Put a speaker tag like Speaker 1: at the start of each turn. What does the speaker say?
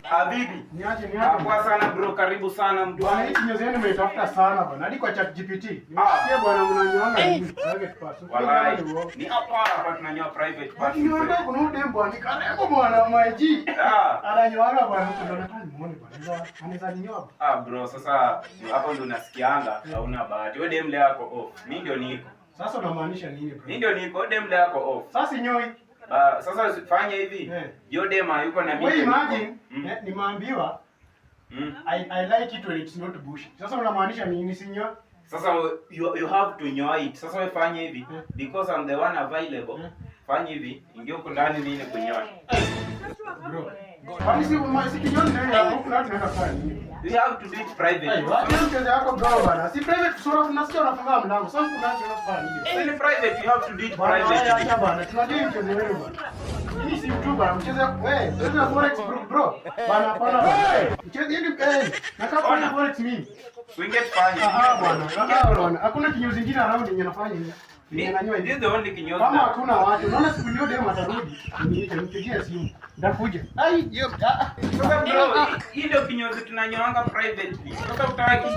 Speaker 1: Habibi.
Speaker 2: Niache.
Speaker 1: Kwa sana bro, karibu sana mtu.
Speaker 2: Bwana, hii kinyozi yenu nimetafuta sana bwana. Hadi kwa ChatGPT. Nimesikia bwana mnanyoanga hivi private part.
Speaker 1: Wallahi. Ni hapa tunanyoa private part.
Speaker 2: Kinyoanga kuna udem bwana. Ni karembo bwana maji. Ananyoanga bwana. Ndio nataka nimuone bwana. Anaweza ninyoa.
Speaker 1: Bro, sasa hapo ndo nasikianga hauna bahati. Wewe dem yako off. Mimi ndio niko.
Speaker 2: Sasa unamaanisha nini bro?
Speaker 1: Mimi ndio niko, dem yako off.
Speaker 2: Sasa nyoi.
Speaker 1: Sasa fanya hivi. Yo dem yuko na mimi.
Speaker 2: Wewe imagine nimeambiwa I like it when it's not bushy. Sasa unamaanisha nini sinyo?
Speaker 1: Sasa you have to nyoa it. Sasa wewe fanya hivi because I'm the one available. Fanya hivi, ingia huko ndani nini kunyoa.
Speaker 2: Bro. Kwani si kinyozi ndio hapo kuna tunaenda kufanya nini?
Speaker 1: You have to do it private.
Speaker 2: Wacha mchezo yako bro bana. Si private sura unasikia unafunga mlango. Sasa kuna nini unafanya nini?
Speaker 1: Ni private, you have to do it
Speaker 2: Private.
Speaker 1: private.
Speaker 2: Bana, tunajua mchezo wenu bana. Hii si mtu bana, mchezo wewe, mchezo forex bro. Bana hapana. Mchezo hili na kama forex mimi.
Speaker 1: Swinget fanya.
Speaker 2: Bwana. Hakuna kinyozi kingine around yenye nafanya hivi.
Speaker 1: This is the only kinyozi.
Speaker 2: Kama hakuna watu, unaona siku hiyo demo atarudi. Nipigie simu. Ndakuja. Hiyo.
Speaker 1: Sasa bro, hii ndio kinyozi tunanyoanga privately. Sasa utaki